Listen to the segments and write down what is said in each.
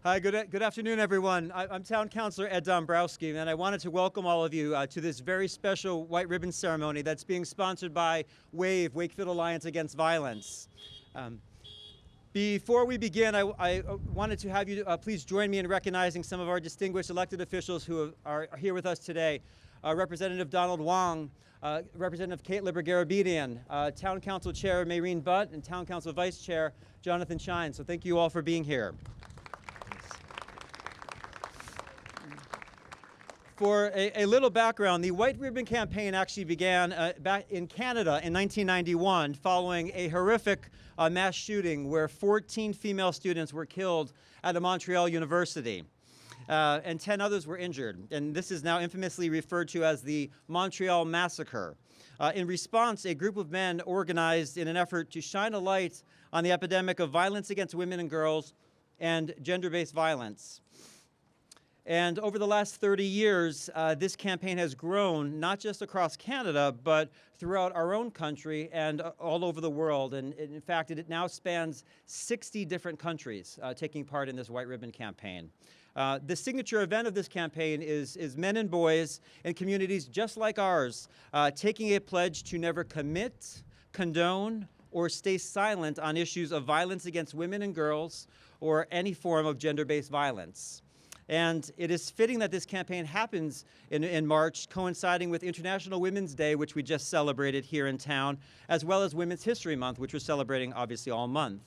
Hi, good afternoon, everyone. I'm Town Councilor Ed Dombrowski, and I wanted to welcome all of you to this very special white ribbon ceremony that's being sponsored by WAAV, Wakefield Alliance Against Violence. Before we begin, I wanted to have you please join me in recognizing some of our distinguished elected officials who are here with us today. Representative Donald Wong, Representative Kate Libergarabedian, Town Council Chair Maureen Butt, and Town Council Vice Chair Jonathan Shine. So thank you all for being here. For a little background, the White Ribbon Campaign actually began back in Canada in 1991 following a horrific mass shooting where 14 female students were killed at a Montreal university and 10 others were injured. And this is now infamously referred to as the Montreal Massacre. In response, a group of men organized in an effort to shine a light on the epidemic of violence against women and girls and gender-based violence. And over the last 30 years, this campaign has grown not just across Canada, but throughout our own country and all over the world. And in fact, it now spans 60 different countries taking part in this White Ribbon Campaign. The signature event of this campaign is men and boys in communities just like ours taking a pledge to never commit, condone, or stay silent on issues of violence against women and girls or any form of gender-based violence. And it is fitting that this campaign happens in March, coinciding with International Women's Day, which we just celebrated here in town, as well as Women's History Month, which we're celebrating obviously all month.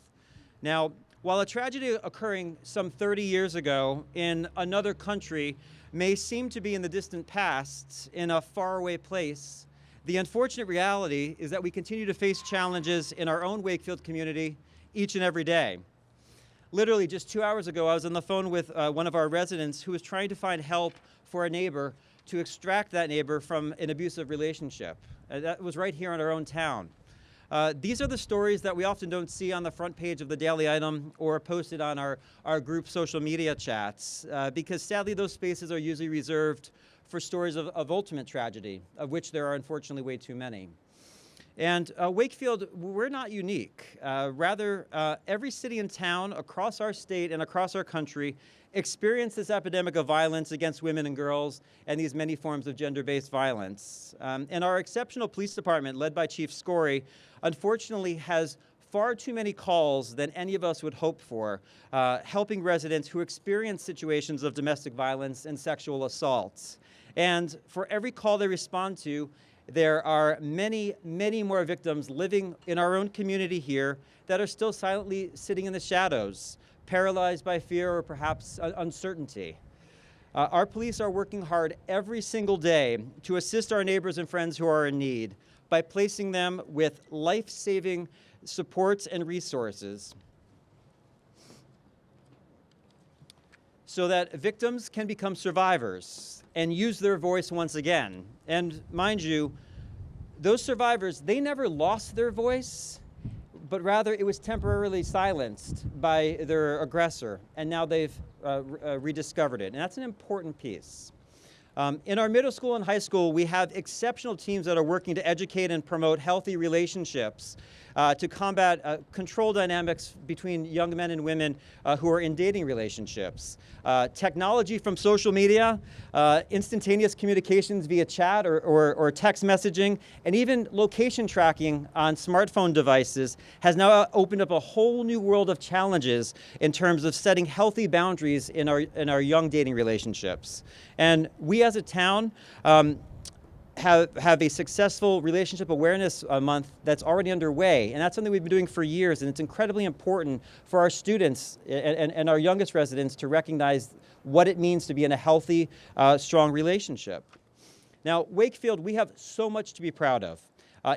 Now, while a tragedy occurring some 30 years ago in another country may seem to be in the distant past, in a faraway place, the unfortunate reality is that we continue to face challenges in our own Wakefield community each and every day. Literally just 2 hours ago, I was on the phone with one of our residents who was trying to find help for a neighbor to extract that neighbor from an abusive relationship. That was right here in our own town. These are the stories that we often don't see on the front page of the Daily Item or posted on our group social media chats, because sadly those spaces are usually reserved for stories of ultimate tragedy, of which there are unfortunately way too many. And Wakefield, we're not unique. Rather, every city and town across our state and across our country experience this epidemic of violence against women and girls and these many forms of gender-based violence. And our exceptional police department, led by Chief Scory, unfortunately has far too many calls than any of us would hope for, helping residents who experience situations of domestic violence and sexual assaults. And for every call they respond to, there are many, many more victims living in our own community here that are still silently sitting in the shadows, paralyzed by fear or perhaps uncertainty. Our police are working hard every single day to assist our neighbors and friends who are in need by placing them with life-saving supports and resources so that victims can become survivors and use their voice once again. And mind you, those survivors, they never lost their voice, but rather it was temporarily silenced by their aggressor, and now they've rediscovered it. And that's an important piece. In our middle school and high school, we have exceptional teams that are working to educate and promote healthy relationships, to combat control dynamics between young men and women who are in dating relationships. Technology from social media, instantaneous communications via chat or text messaging, and even location tracking on smartphone devices has now opened up a whole new world of challenges in terms of setting healthy boundaries in our young dating relationships. And we as a town have a successful relationship awareness month that's already underway, and that's something we've been doing for years, and it's incredibly important for our students and our youngest residents to recognize what it means to be in a healthy, strong relationship. Now, Wakefield, we have so much to be proud of.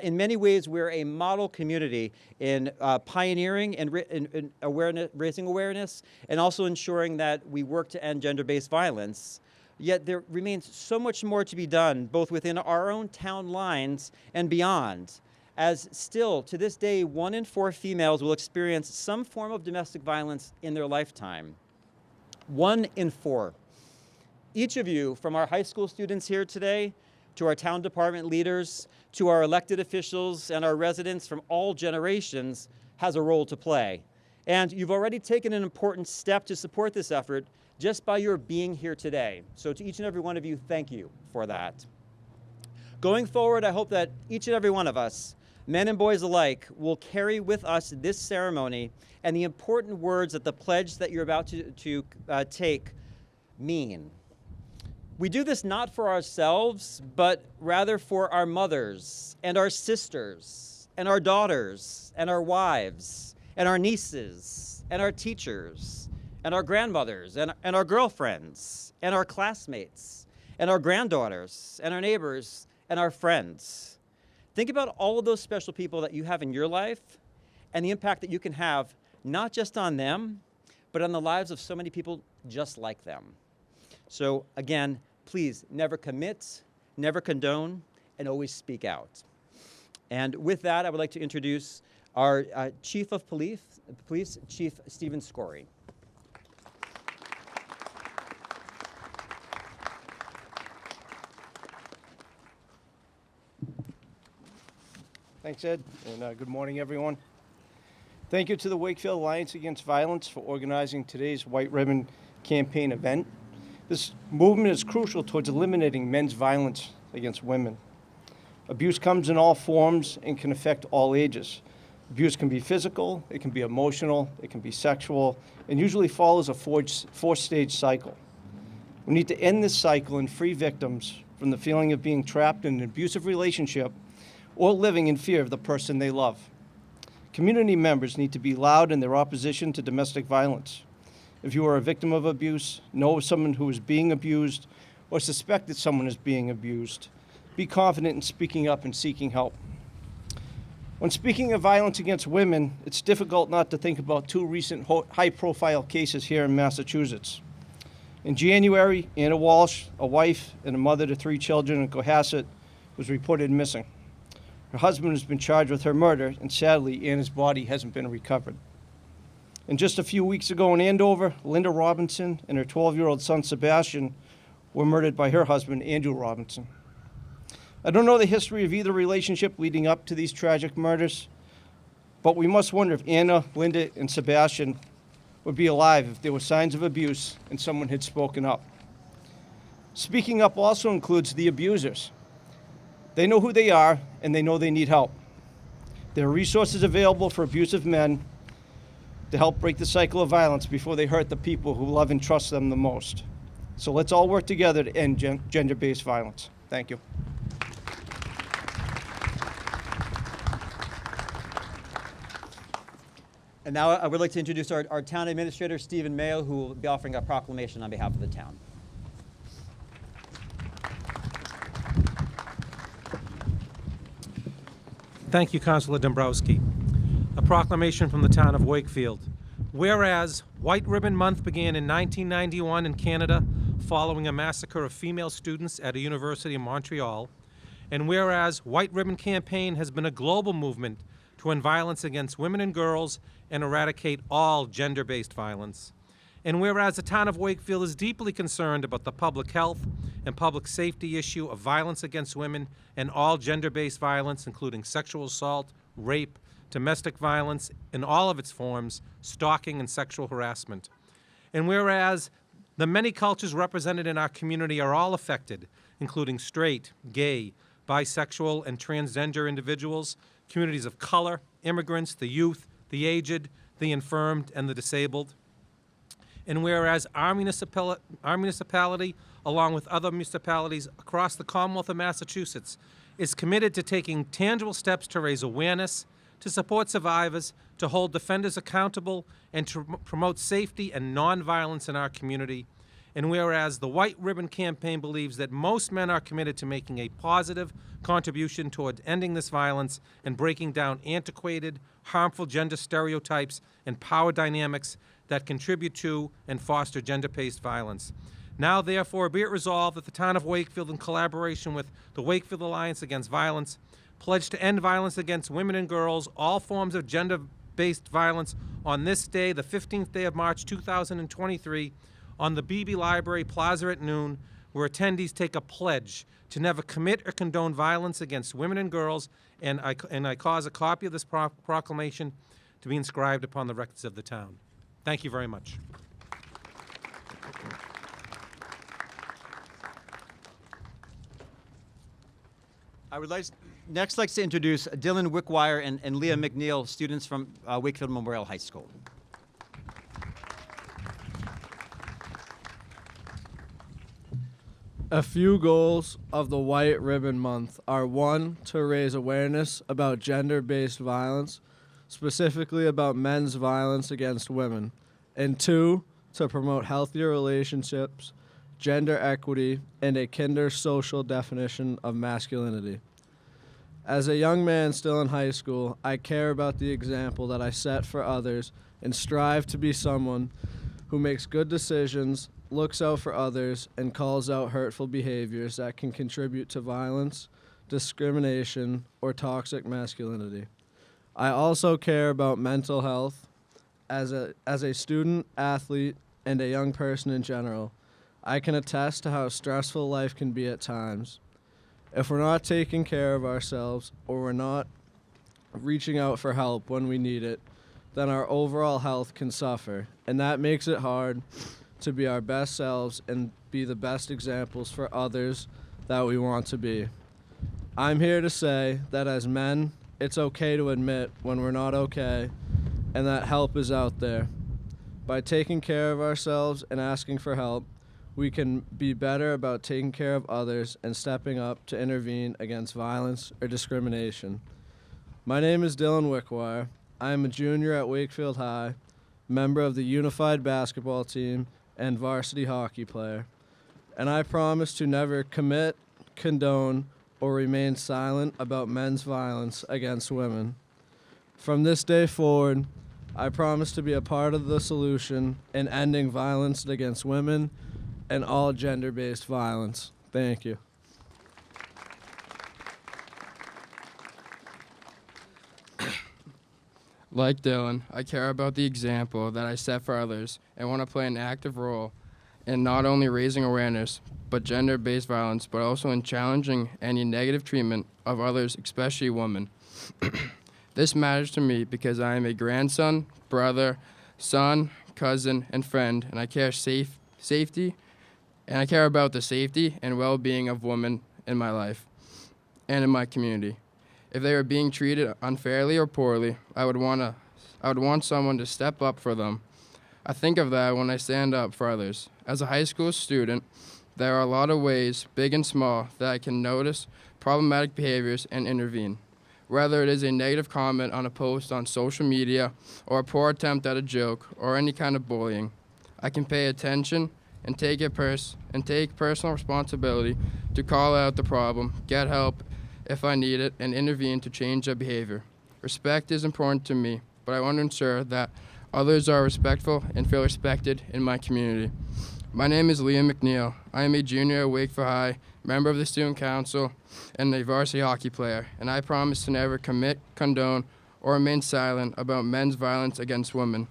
In many ways, we're a model community in pioneering and raising awareness, and also ensuring that we work to end gender-based violence. Yet there remains so much more to be done, both within our own town lines and beyond, as still, to this day, 1 in 4 females will experience some form of domestic violence in their lifetime. 1 in 4. Each of you, from our high school students here today, to our town department leaders, to our elected officials and our residents from all generations, has a role to play. And you've already taken an important step to support this effort just by your being here today. So to each and every one of you, thank you for that. Going forward, I hope that each and every one of us, men and boys alike, will carry with us this ceremony and the important words that the pledge that you're about to take mean. We do this not for ourselves, but rather for our mothers and our sisters and our daughters and our wives and our nieces and our teachers and our grandmothers and our girlfriends and our classmates and our granddaughters and our neighbors and our friends. Think about all of those special people that you have in your life and the impact that you can have not just on them, but on the lives of so many people just like them. So again, please never commit, never condone, and always speak out. And with that, I would like to introduce our Chief of Police, Chief Stephen Scory. Thanks, Ed, and good morning, everyone. Thank you to the Wakefield Alliance Against Violence for organizing today's White Ribbon Campaign event. This movement is crucial towards eliminating men's violence against women. Abuse comes in all forms and can affect all ages. Abuse can be physical, it can be emotional, it can be sexual, and usually follows a four-stage cycle. We need to end this cycle and free victims from the feeling of being trapped in an abusive relationship or living in fear of the person they love. Community members need to be loud in their opposition to domestic violence. If you are a victim of abuse, know of someone who is being abused, or suspect that someone is being abused, be confident in speaking up and seeking help. When speaking of violence against women, it's difficult not to think about two recent high-profile cases here in Massachusetts. In January, Anna Walsh, a wife and a mother to 3 children in Cohasset, was reported missing. Her husband has been charged with her murder, and sadly, Anna's body hasn't been recovered. And just a few weeks ago in Andover, Linda Robinson and her 12-year-old son, Sebastian, were murdered by her husband, Andrew Robinson. I don't know the history of either relationship leading up to these tragic murders, but we must wonder if Anna, Linda, and Sebastian would be alive if there were signs of abuse and someone had spoken up. Speaking up also includes the abusers. They know who they are, and they know they need help. There are resources available for abusive men to help break the cycle of violence before they hurt the people who love and trust them the most. So let's all work together to end gender-based violence. Thank you. And now I would like to introduce our town administrator, Stephen Mayo, who will be offering a proclamation on behalf of the town. Thank you, Councilor Dombrowski. A proclamation from the town of Wakefield. Whereas White Ribbon Month began in 1991 in Canada following a massacre of female students at a university in Montreal, and whereas White Ribbon Campaign has been a global movement to end violence against women and girls and eradicate all gender-based violence, and whereas the town of Wakefield is deeply concerned about the public health and public safety issue of violence against women and all gender-based violence, including sexual assault, rape, domestic violence in all of its forms, stalking, and sexual harassment. And whereas the many cultures represented in our community are all affected, including straight, gay, bisexual, and transgender individuals, communities of color, immigrants, the youth, the aged, the infirmed, and the disabled. And whereas our municipality, along with other municipalities across the Commonwealth of Massachusetts, is committed to taking tangible steps to raise awareness, to support survivors, to hold defenders accountable, and to promote safety and nonviolence in our community. And whereas the White Ribbon Campaign believes that most men are committed to making a positive contribution toward ending this violence and breaking down antiquated, harmful gender stereotypes and power dynamics that contribute to and foster gender-based violence. Now, therefore, be it resolved that the town of Wakefield, in collaboration with the Wakefield Alliance Against Violence, pledge to end violence against women and girls, all forms of gender-based violence, on this day, the 15th day of March 2023, on the Beebe Library Plaza at noon, where attendees take a pledge to never commit or condone violence against women and girls, and I cause a copy of this proclamation to be inscribed upon the records of the town. Thank you very much. I would next like to introduce Dylan Wickwire and Leah McNeil, students from Wakefield Memorial High School. A few goals of the White Ribbon Month are 1, to raise awareness about gender-based violence, specifically about men's violence against women, and 2, to promote healthier relationships, gender equity, and a kinder social definition of masculinity. As a young man still in high school, I care about the example that I set for others and strive to be someone who makes good decisions, looks out for others, and calls out hurtful behaviors that can contribute to violence, discrimination, or toxic masculinity. I also care about mental health. As a student, athlete, and a young person in general, I can attest to how stressful life can be at times. If we're not taking care of ourselves or we're not reaching out for help when we need it, then our overall health can suffer, and that makes it hard to be our best selves and be the best examples for others that we want to be. I'm here to say that as men, it's okay to admit when we're not okay and that help is out there. By taking care of ourselves and asking for help, we can be better about taking care of others and stepping up to intervene against violence or discrimination. My name is Dylan Wickwire. I am a junior at Wakefield High, member of the unified basketball team, and varsity hockey player. And I promise to never commit, condone, or remain silent about men's violence against women. From this day forward, I promise to be a part of the solution in ending violence against women and all gender-based violence. Thank you. Like Dylan, I care about the example that I set for others and want to play an active role in not only raising awareness but gender-based violence, but also in challenging any negative treatment of others, especially women. This matters to me because I am a grandson, brother, son, cousin, and friend, and I care safety, and I care about the safety and well-being of women in my life and in my community. If they are being treated unfairly or poorly, I would want someone to step up for them. I think of that when I stand up for others. As a high school student, there are a lot of ways, big and small, that I can notice problematic behaviors and intervene. Whether it is a negative comment on a post on social media or a poor attempt at a joke or any kind of bullying, I can pay attention and take personal responsibility to call out the problem, get help if I need it, and intervene to change the behavior. Respect is important to me, but I want to ensure that others are respectful and feel respected in my community. My name is Leah McNeil. I am a junior at Wakefield High, member of the student council, and a varsity hockey player, and I promise to never commit, condone, or remain silent about men's violence against women.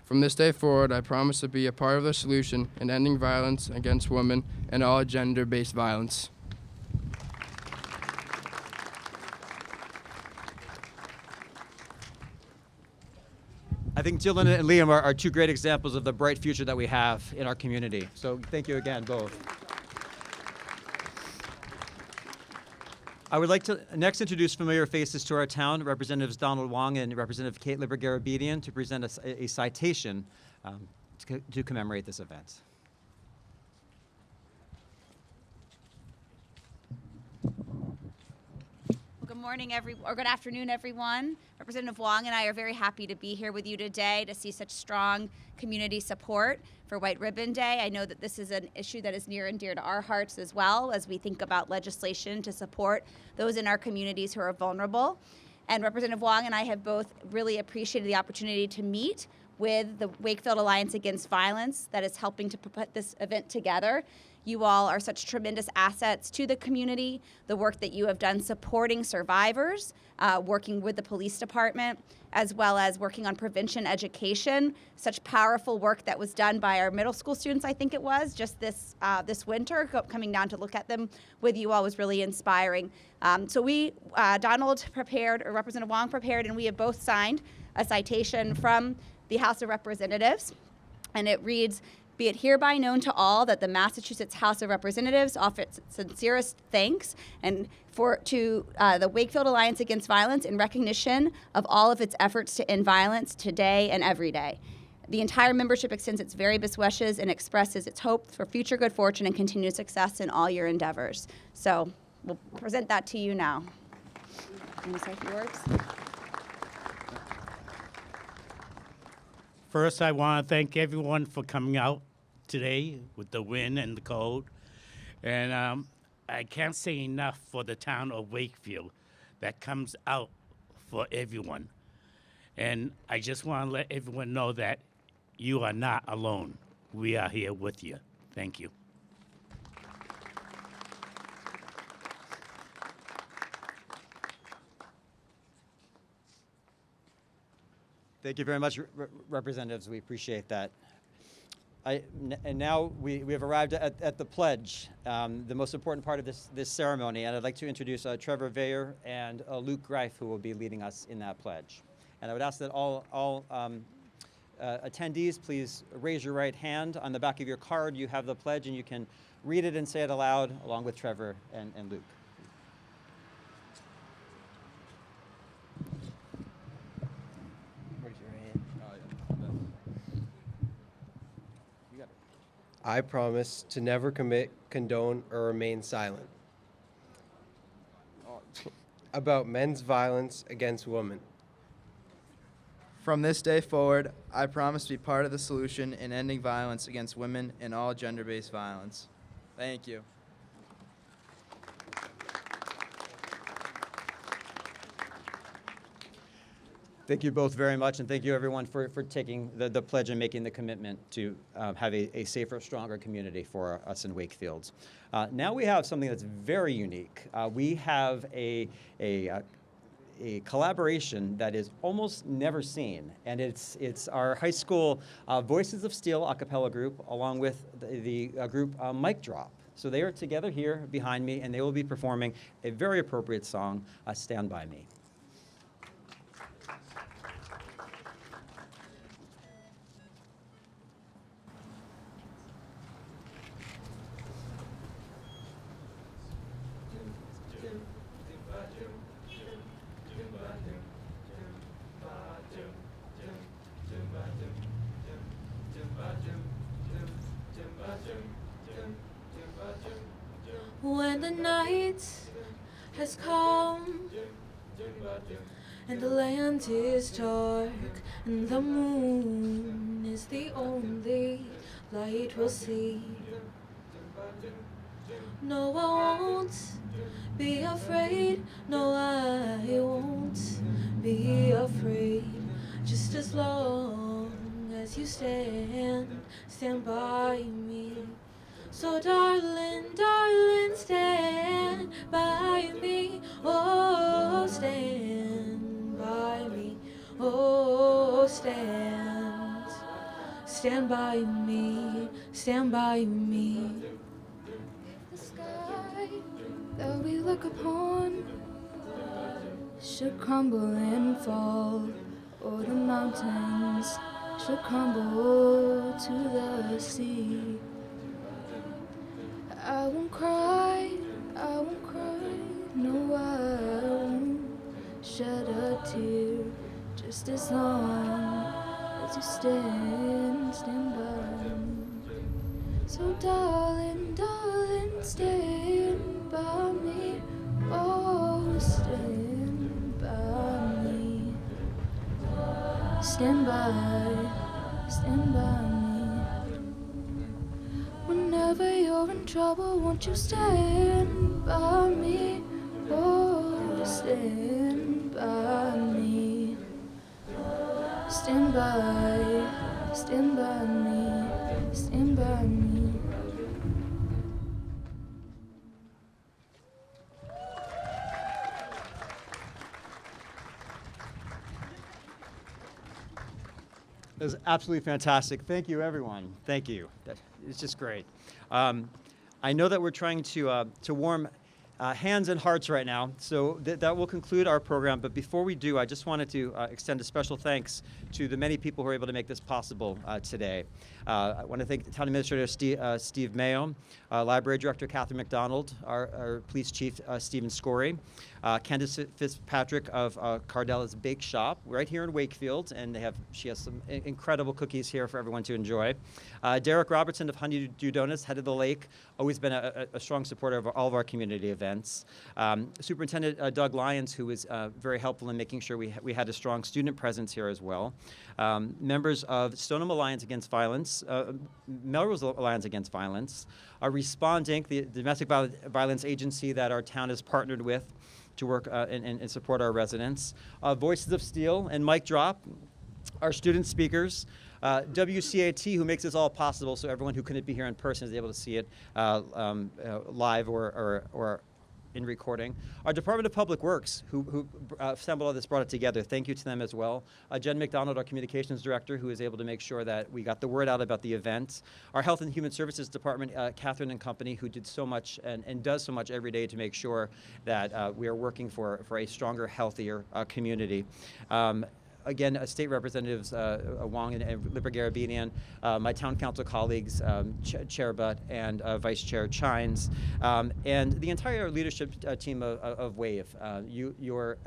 From this day forward, I promise to be a part of the solution in ending violence against women and all gender-based violence. I think Dylan and Liam are two great examples of the bright future that we have in our community. So thank you again, both. I would like to next introduce familiar faces to our town, Representatives Donald Wong and Representative Kate Liber-Garabedian, to present a citation to commemorate this event. Good morning, good afternoon, everyone. Representative Wong and I are very happy to be here with you today to see such strong community support for White Ribbon Day. I know that this is an issue that is near and dear to our hearts as well as we think about legislation to support those in our communities who are vulnerable. And Representative Wong and I have both really appreciated the opportunity to meet with the Wakefield Alliance Against Violence that is helping to put this event together. You all are such tremendous assets to the community, the work that you have done supporting survivors, working with the police department, as well as working on prevention education. Such powerful work that was done by our middle school students, I think it was, just this winter, coming down to look at them with you all was really inspiring. So we, Donald prepared, or Representative Wong prepared, and we have both signed a citation from the House of Representatives, and it reads, "Be it hereby known to all that the Massachusetts House of Representatives offer its sincerest thanks and to the Wakefield Alliance Against Violence in recognition of all of its efforts to end violence today and every day. The entire membership extends its very best wishes and expresses its hope for future good fortune and continued success in all your endeavors." So we'll present that to you now. I'm going to start with yours. First, I want to thank everyone for coming out today with the wind and the cold. And I can't say enough for the town of Wakefield that comes out for everyone. And I just want to let everyone know that you are not alone. We are here with you. Thank you. Thank you very much, representatives. We appreciate that. And now we have arrived at the pledge, the most important part of this ceremony. And I'd like to introduce Trevor Vayer and Luke Greif, who will be leading us in that pledge. And I would ask that all attendees, please raise your right hand. On the back of your card, you have the pledge, and you can read it and say it aloud along with Trevor and Luke. I promise to never commit, condone, or remain silent about men's violence against women. From this day forward, I promise to be part of the solution in ending violence against women and all gender-based violence. Thank you. Thank you both very much, and thank you everyone for taking the pledge and making the commitment to have a safer, stronger community for us in Wakefield. Now we have something that's very unique. We have a collaboration that is almost never seen, and it's our high school Voices of Steel a cappella group along with the group Mic Drop. So they are together here behind me, and they will be performing a very appropriate song, Stand By Me. When the night has come and the land is dark and the moon is the only light we'll see, no, I won't be afraid, no, I won't be afraid, just as long as you stand by me. So darling, darling, stand by me, oh, stand by me, oh, stand by me, stand by me. The sky that we look upon should crumble and fall, or the mountains should crumble to the sea. I won't cry, no, I won't shed a tear, just as long as you stand by me. So darling, darling, stand by me, oh, stand by me, stand by me. Whenever you're in trouble, won't you stand by me? Oh, stand by me. Stand by me, stand by me. It was absolutely fantastic. Thank you, everyone. Thank you. It's just great. I know that we're trying to warm hands and hearts right now, so that will conclude our program. But before we do, I just wanted to extend a special thanks to the many people who were able to make this possible today. I want to thank Town Administrator Steve Mayo, Library Director Catherine McDonald, our Police Chief Stephen Scory, Candace Fitzpatrick of Cardella's Bake Shop right here in Wakefield, and she has some incredible cookies here for everyone to enjoy. Derek Robertson of Honeydew Donuts, Head of the Lake, always been a strong supporter of all of our community events. Superintendent Doug Lyons, who was very helpful in making sure we had a strong student presence here as well. Members of Stoneham Alliance Against Violence, Melrose Alliance Against Violence, Respond Inc., the domestic violence agency that our town has partnered with to work and support our residents. Voices of Steel and Mic Drop, our student speakers. WCAT, who makes this all possible, so everyone who couldn't be here in person is able to see it live or in recording. Our Department of Public Works, who assembled all this, brought it together. Thank you to them as well. Jen McDonald, our Communications Director, who is able to make sure that we got the word out about the event. Our Health and Human Services Department, Catherine and company, who did so much and does so much every day to make sure that we are working for a stronger, healthier community. Again, State Representatives Wong and Liber-Garabedian, my town council colleagues, Chair Butt and Vice Chair Chines, and the entire leadership team of WAAV. Your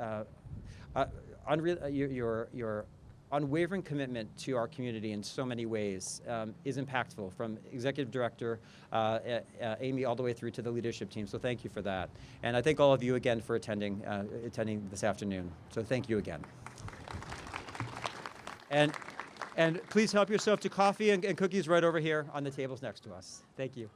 unwavering commitment to our community in so many ways is impactful, from Executive Director Amy all the way through to the leadership team. So thank you for that. And I thank all of you again for attending this afternoon. So thank you again. And please help yourself to coffee and cookies right over here on the tables next to us. Thank you.